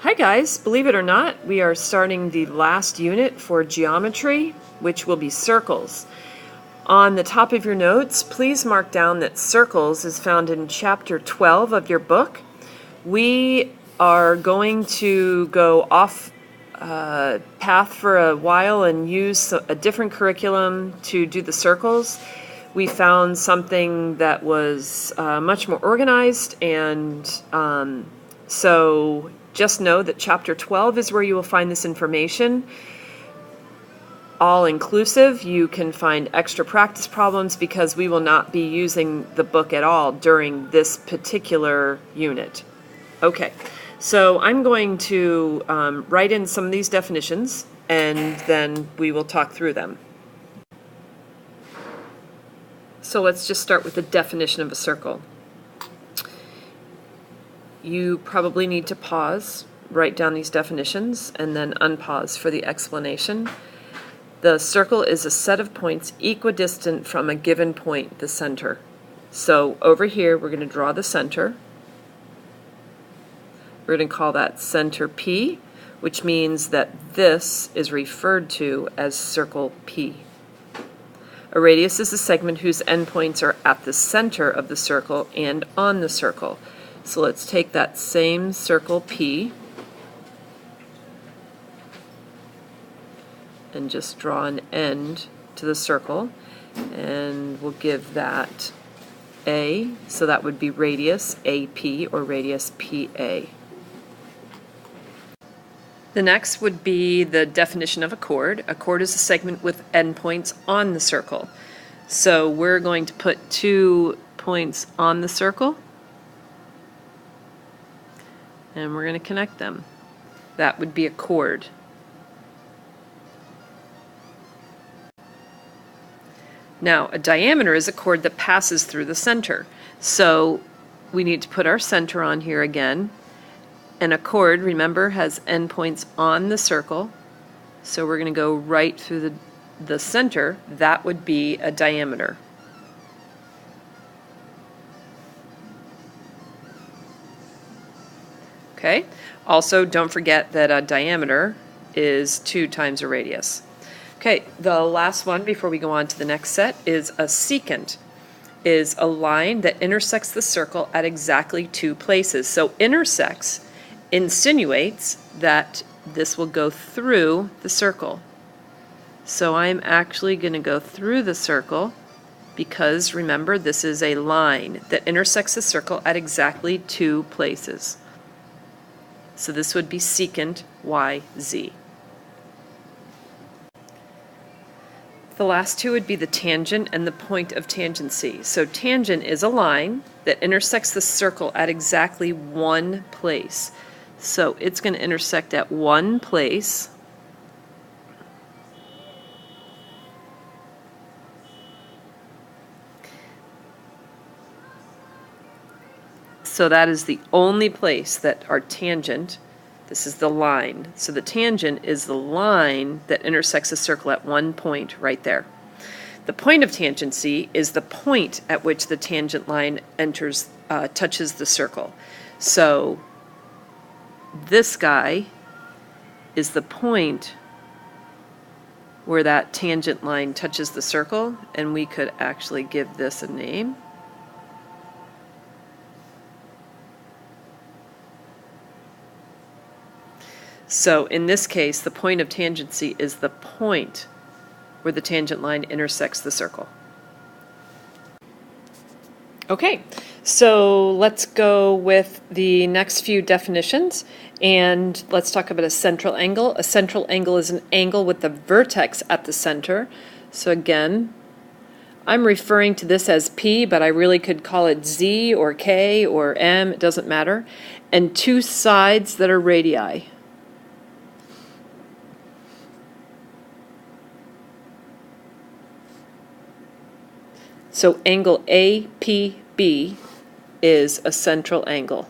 Hi guys, believe it or not, we are starting the last unit for geometry, which will be circles. On the top of your notes, please mark down that circles is found in chapter 12 of your book. We are going to go off path for a while and use a different curriculum to do the circles. We found something that was much more organized, and so just know that chapter 12 is where you will find this information. All inclusive. You can find extra practice problems because we will not be using the book at all during this particular unit. Okay, so I'm going to write in some of these definitions and then we will talk through them. So let's just start with the definition of a circle. You probably need to pause, write down these definitions, and then unpause for the explanation. The circle is a set of points equidistant from a given point, the center. So over here, we're going to draw the center. We're going to call that center P, which means that this is referred to as circle P. A radius is a segment whose endpoints are at the center of the circle and on the circle. So let's take that same circle P and just draw an end to the circle, and we'll give that A, so that would be radius AP or radius PA. The next would be the definition of a chord. A chord is a segment with endpoints on the circle. So we're going to put 2 points on the circle, and we're going to connect them. That would be a chord. Now, a diameter is a chord that passes through the center. So we need to put our center on here again. And a chord, remember, has endpoints on the circle. So we're going to go right through the center. That would be a diameter. Okay. Also, don't forget that a diameter is 2 times a radius. Okay, the last one before we go on to the next set is a secant, is a line that intersects the circle at exactly 2 places. So intersects insinuates that this will go through the circle. So I'm actually going to go through the circle because, remember, this is a line that intersects the circle at exactly 2 places. So this would be secant YZ. The last 2 would be the tangent and the point of tangency. So tangent is a line that intersects the circle at exactly 1 place. So it's going to intersect at 1 place. So that is the only place that our tangent, this is the line. So the tangent is the line that intersects a circle at 1 point right there. The point of tangency is the point at which the tangent line touches the circle. So this guy is the point where that tangent line touches the circle, and we could actually give this a name. So in this case, the point of tangency is the point where the tangent line intersects the circle. Okay, so let's go with the next few definitions, and let's talk about a central angle. A central angle is an angle with the vertex at the center. So again, I'm referring to this as P, but I really could call it Z or K or M, it doesn't matter, and 2 sides that are radii. So angle APB is a central angle.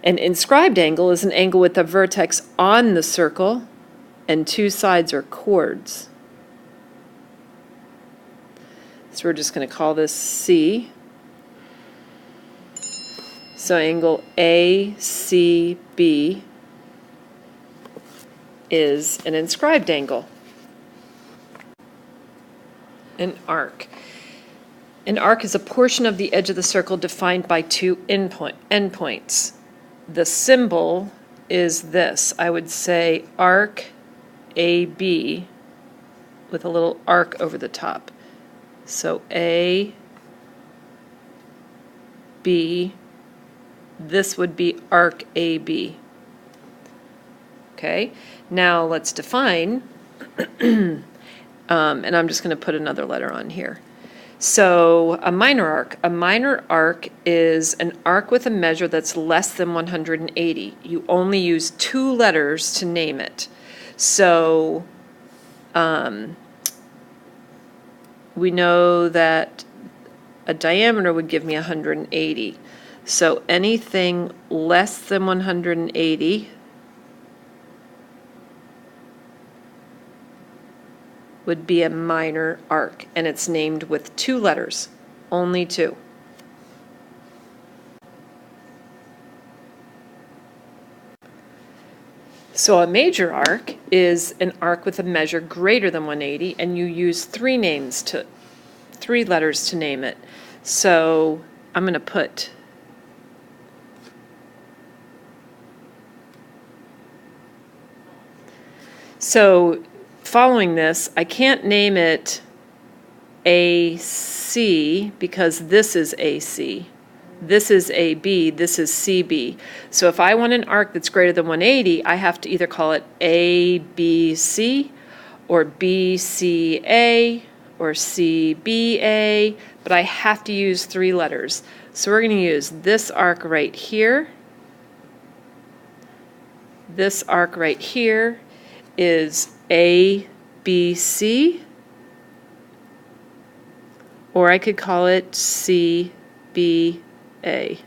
An inscribed angle is an angle with a vertex on the circle and 2 sides are chords. So we're just going to call this C. So angle ACB is an inscribed angle. An arc. An arc is a portion of the edge of the circle defined by two endpoints. The symbol is this. I would say arc AB with a little arc over the top. So A, B, this would be arc AB. Okay, now let's define, and I'm just going to put another letter on here. So a minor arc. A minor arc is an arc with a measure that's less than 180. You only use 2 letters to name it. So we know that a diameter would give me 180. So anything less than 180 would be a minor arc, and it's named with 2 letters, only 2. So a major arc is an arc with a measure greater than 180, and you use 3 letters to name it. So I'm going to put following this, I can't name it AC because this is AC. This is AB, this is CB. So if I want an arc that's greater than 180, I have to either call it ABC or BCA or CBA, but I have to use 3 letters. So we're going to use this arc right here. This arc right here is ABC, or I could call it CBA. The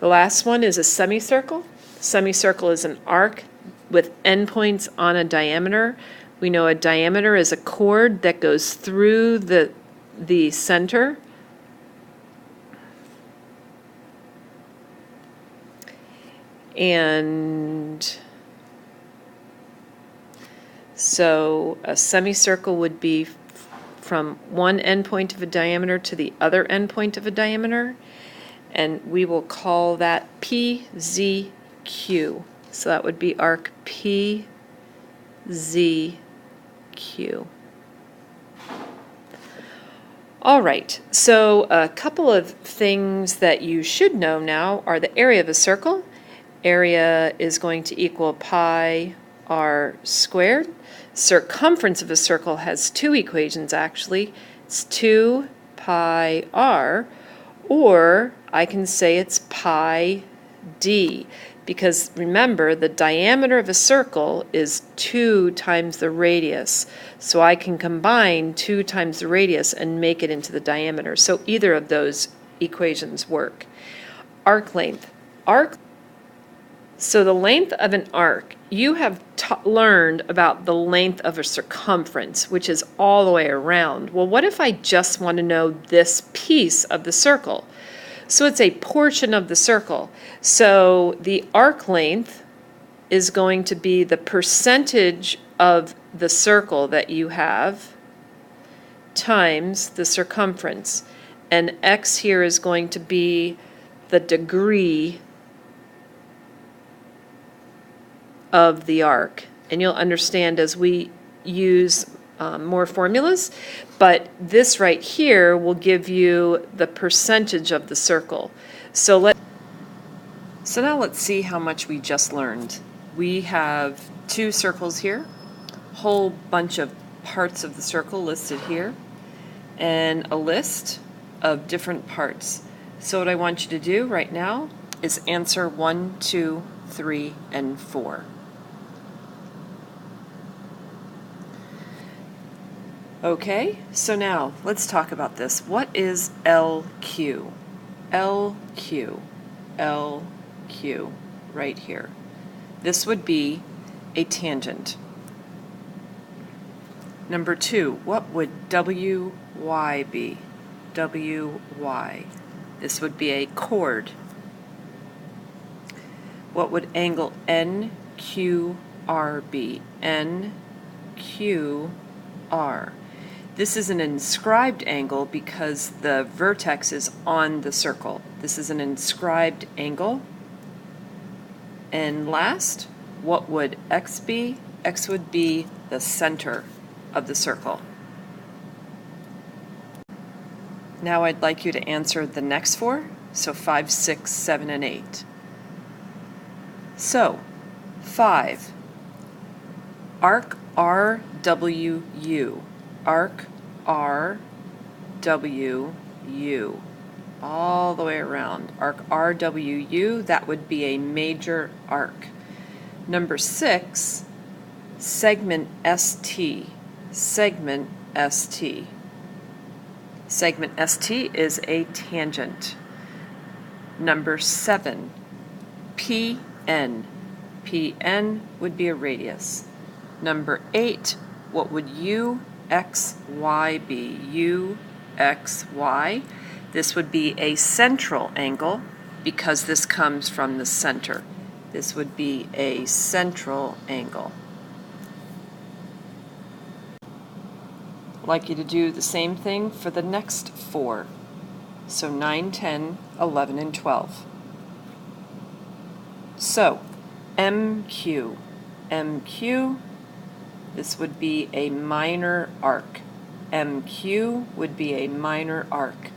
last one is a semicircle. Semicircle is an arc with endpoints on a diameter. We know a diameter is a chord that goes through the center. And so a semicircle would be from one endpoint of a diameter to the other endpoint of a diameter, and we will call that PZQ. So that would be arc PZQ. All right, so a couple of things that you should know now are the area of a circle. Area is going to equal pi r squared. Circumference of a circle has 2 equations actually. It's 2 pi r, or I can say it's pi d, because remember the diameter of a circle is 2 times the radius. So I can combine 2 times the radius and make it into the diameter. So either of those equations work. Arc length. So the length of an arc, you have learned about the length of a circumference, which is all the way around. Well, what if I just want to know this piece of the circle? So it's a portion of the circle. So the arc length is going to be the percentage of the circle that you have times the circumference. And x here is going to be the degree of the arc, and you'll understand as we use more formulas, but this right here will give you the percentage of the circle. So now let's see how much we just learned. We have 2 circles here, whole bunch of parts of the circle listed here, and a list of different parts. So what I want you to do right now is answer 1, 2, 3, and 4. Okay, so now let's talk about this. What is LQ? LQ, LQ, right here. This would be a tangent. Number 2, what would WY be? WY. This would be a chord. What would angle NQR be? NQR. This is an inscribed angle because the vertex is on the circle. This is an inscribed angle. And last, what would X be? X would be the center of the circle. Now I'd like you to answer the next four, so 5, 6, 7, and 8. So, 5, arc RWU, arc RWU, all the way around. Arc RWU, that would be a major arc. Number 6, segment ST, segment ST. Segment ST is a tangent. Number 7, PN. PN would be a radius. Number 8, what would UXY be? UXY. This would be a central angle because this comes from the center. This would be a central angle. I'd like you to do the same thing for the next four. So 9, 10, 11, and 12. So MQ. MQ, this would be a minor arc. MQ would be a minor arc.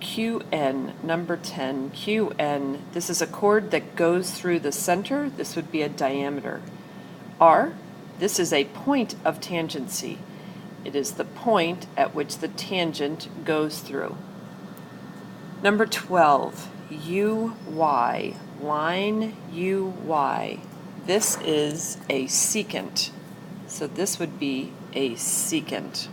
QN, number 10, QN, this is a chord that goes through the center. This would be a diameter. R, this is a point of tangency. It is the point at which the tangent goes through. Number 12, UY, line UY. This is a secant. So this would be a secant.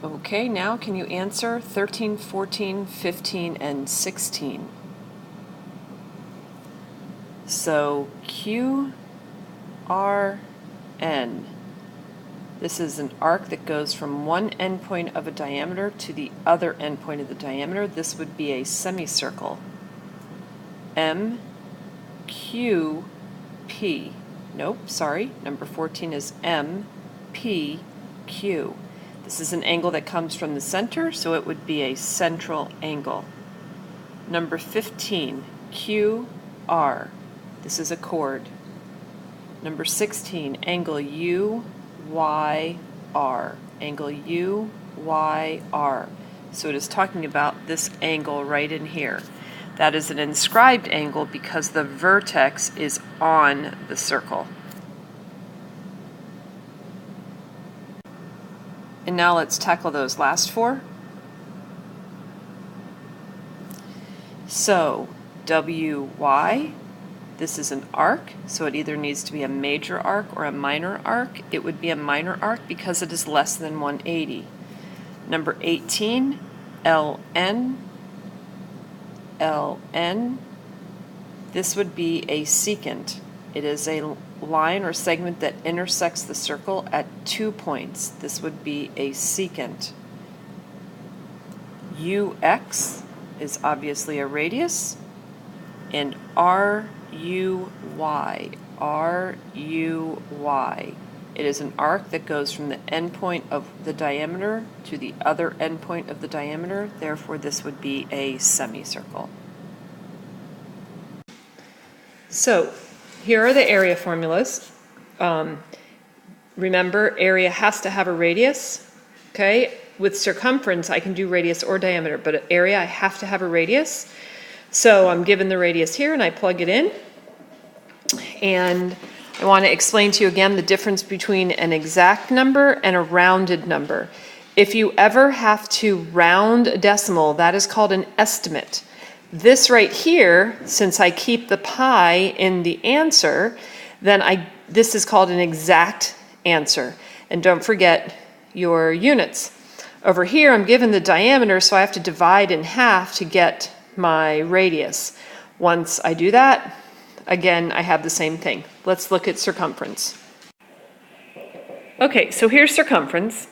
Okay, now can you answer 13, 14, 15, and 16? So QRN. This is an arc that goes from one endpoint of a diameter to the other endpoint of the diameter. This would be a semicircle. MQP. Nope, sorry. Number 14 is MPQ. This is an angle that comes from the center, so it would be a central angle. Number 15, QR. This is a chord. Number 16, angle UYR. Angle UYR. So it is talking about this angle right in here. That is an inscribed angle because the vertex is on the circle. And now let's tackle those last four. So WY, this is an arc, so it either needs to be a major arc or a minor arc. It would be a minor arc because it is less than 180. Number 18, LN. LN, this would be a secant. It is a line or segment that intersects the circle at 2 points. This would be a secant. UX is obviously a radius, and RUY, RUY. It is an arc that goes from the endpoint of the diameter to the other endpoint of the diameter. Therefore, this would be a semicircle. So, here are the area formulas. Remember, area has to have a radius. Okay, with circumference, I can do radius or diameter, but area, I have to have a radius. So I'm given the radius here, and I plug it in. And I want to explain to you again the difference between an exact number and a rounded number. If you ever have to round a decimal, that is called an estimate. This right here, since I keep the pi in the answer, then this is called an exact answer. And don't forget your units. Over here, I'm given the diameter, so I have to divide in half to get my radius. Once I do that, again, I have the same thing. Let's look at circumference. Okay, so here's circumference.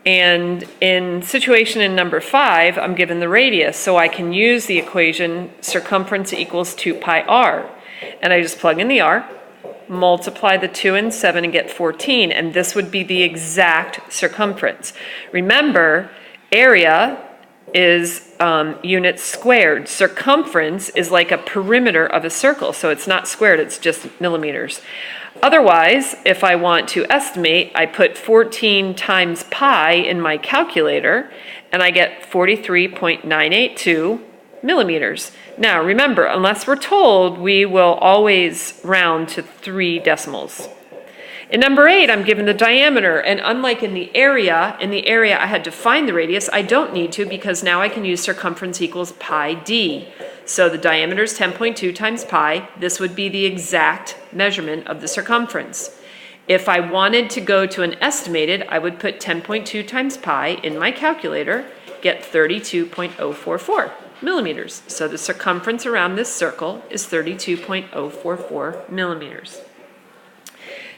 And in situation in number 5, I'm given the radius, so I can use the equation circumference equals 2 pi r. And I just plug in the r, multiply the 2 and 7 and get 14, and this would be the exact circumference. Remember, area is units squared. Circumference is like a perimeter of a circle, so it's not squared, it's just millimeters. Otherwise, if I want to estimate, I put 14 times pi in my calculator, and I get 43.982 millimeters. Now, remember, unless we're told, we will always round to 3 decimals. In number 8, I'm given the diameter, and unlike in the area I had to find the radius, I don't need to because now I can use circumference equals pi d. So the diameter is 10.2 times pi. This would be the exact measurement of the circumference. If I wanted to go to an estimated, I would put 10.2 times pi in my calculator, get 32.044 millimeters. So the circumference around this circle is 32.044 millimeters.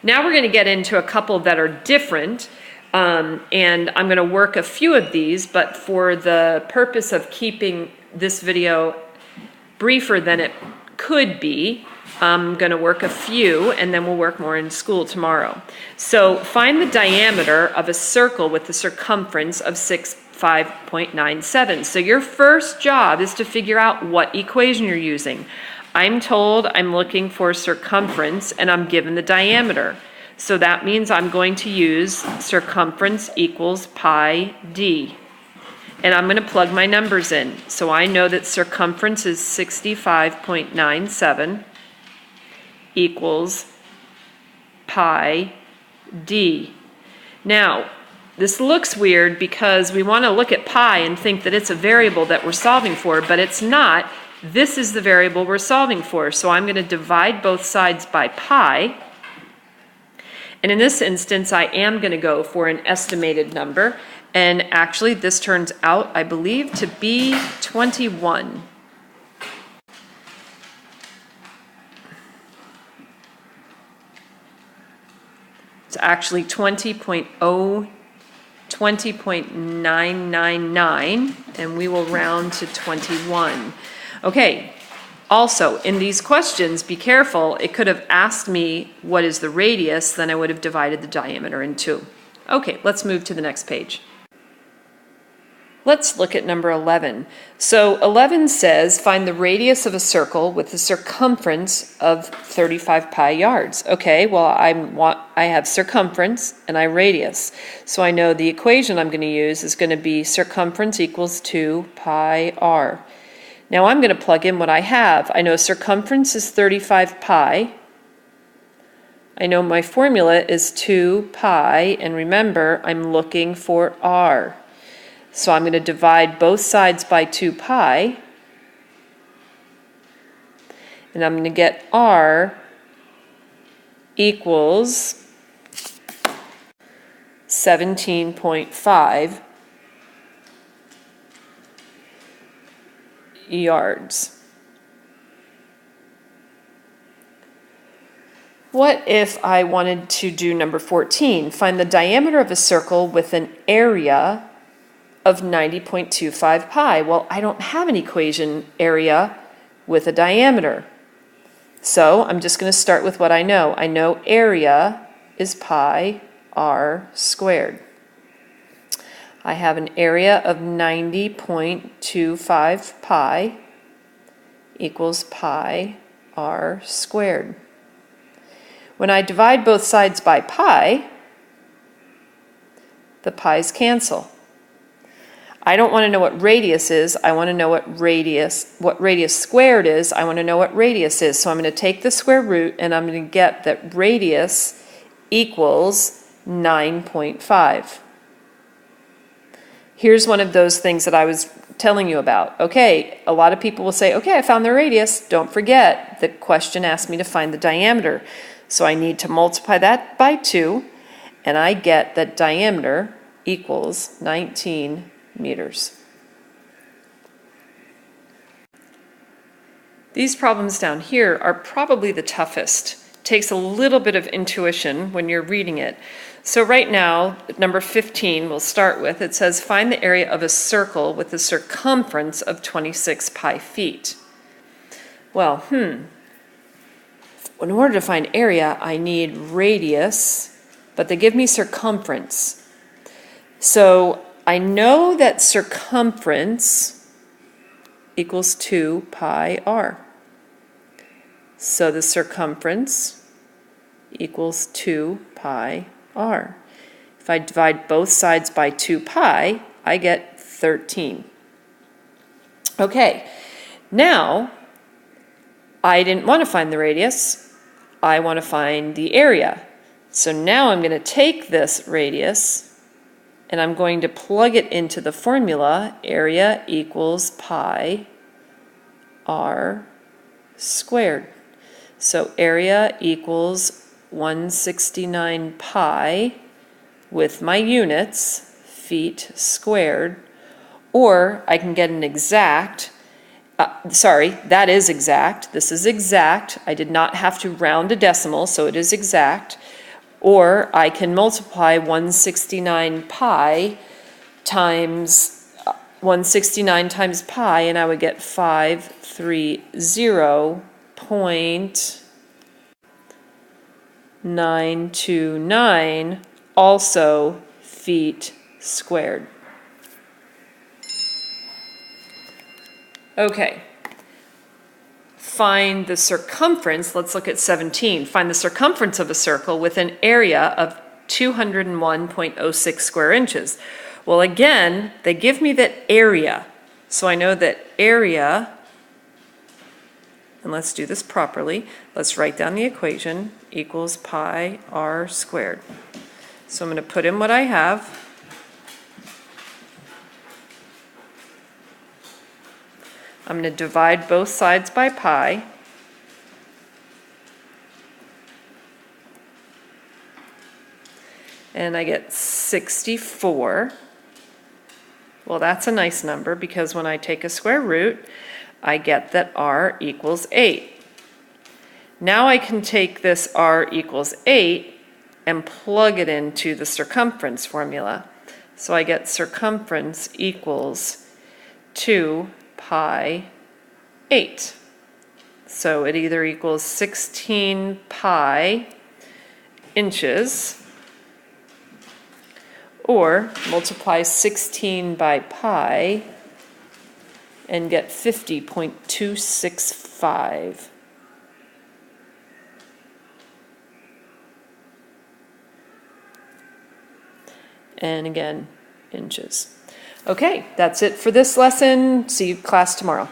Now we're going to get into a couple that are different, and I'm going to work a few of these, but for the purpose of keeping this video briefer than it could be, I'm going to work a few, and then we'll work more in school tomorrow. So find the diameter of a circle with the circumference of 5.97. So your first job is to figure out what equation you're using. I'm told I'm looking for circumference, and I'm given the diameter. So that means I'm going to use circumference equals pi d. And I'm going to plug my numbers in. So I know that circumference is 65.97 equals pi d. Now, this looks weird because we want to look at pi and think that it's a variable that we're solving for, but it's not. This is the variable we're solving for. So I'm going to divide both sides by pi. And in this instance, I am going to go for an estimated number. And actually, this turns out, I believe, to be 21. It's actually 20.999, and we will round to 21. Okay, also, in these questions, be careful. It could have asked me what is the radius, then I would have divided the diameter in 2. Okay, let's move to the next page. Let's look at number 11. So 11 says, find the radius of a circle with a circumference of 35 pi yards. Okay, well, I have circumference and I radius. So I know the equation I'm going to use is going to be circumference equals 2 pi r. Now I'm going to plug in what I have. I know circumference is 35 pi. I know my formula is 2 pi, and remember, I'm looking for r. So I'm going to divide both sides by 2 pi, and I'm going to get r equals 17.5 yards. What if I wanted to do number 14? Find the diameter of a circle with an area of 90.25 pi. Well, I don't have an equation area with a diameter. So I'm just going to start with what I know. I know area is pi r squared. I have an area of 90.25 pi equals pi r squared. When I divide both sides by pi, the pi's cancel. I don't want to know what radius is. I want to know what radius squared is. I want to know what radius is. So I'm going to take the square root, and I'm going to get that radius equals 9.5. Here's one of those things that I was telling you about. Okay, a lot of people will say, okay, I found the radius. Don't forget, the question asked me to find the diameter. So I need to multiply that by 2, and I get that diameter equals 19 meters. These problems down here are probably the toughest takes a little bit of intuition when you're reading it. So right now, number 15 we'll start with, it says find the area of a circle with a circumference of 26 pi feet. Well, in order to find area, I need radius, but they give me circumference. So I know that circumference equals 2 pi r. So the circumference equals 2 pi r. If I divide both sides by 2 pi, I get 13. Okay, now I didn't want to find the radius. I want to find the area. So now I'm going to take this radius and I'm going to plug it into the formula. Area equals pi r squared. So area equals 169 pi with my units, feet squared, or I can get an exact, that is exact, this is exact, I did not have to round a decimal, so it is exact, or I can multiply 169 pi times 169 times pi, and I would get 530.929, also feet squared. Okay. Find the circumference. Let's look at 17. Find the circumference of a circle with an area of 201.06 square inches. Well, again, they give me that area. So I know that area, and let's do this properly. Let's write down the equation, equals pi r squared. So I'm going to put in what I have. I'm going to divide both sides by pi. And I get 64. Well, that's a nice number because when I take a square root, I get that r equals 8. Now I can take this r equals 8 and plug it into the circumference formula. So I get circumference equals 2 pi 8. So it either equals 16 pi inches or multiply 16 by pi and get 50.265. And again, inches. Okay, that's it for this lesson. See you class tomorrow.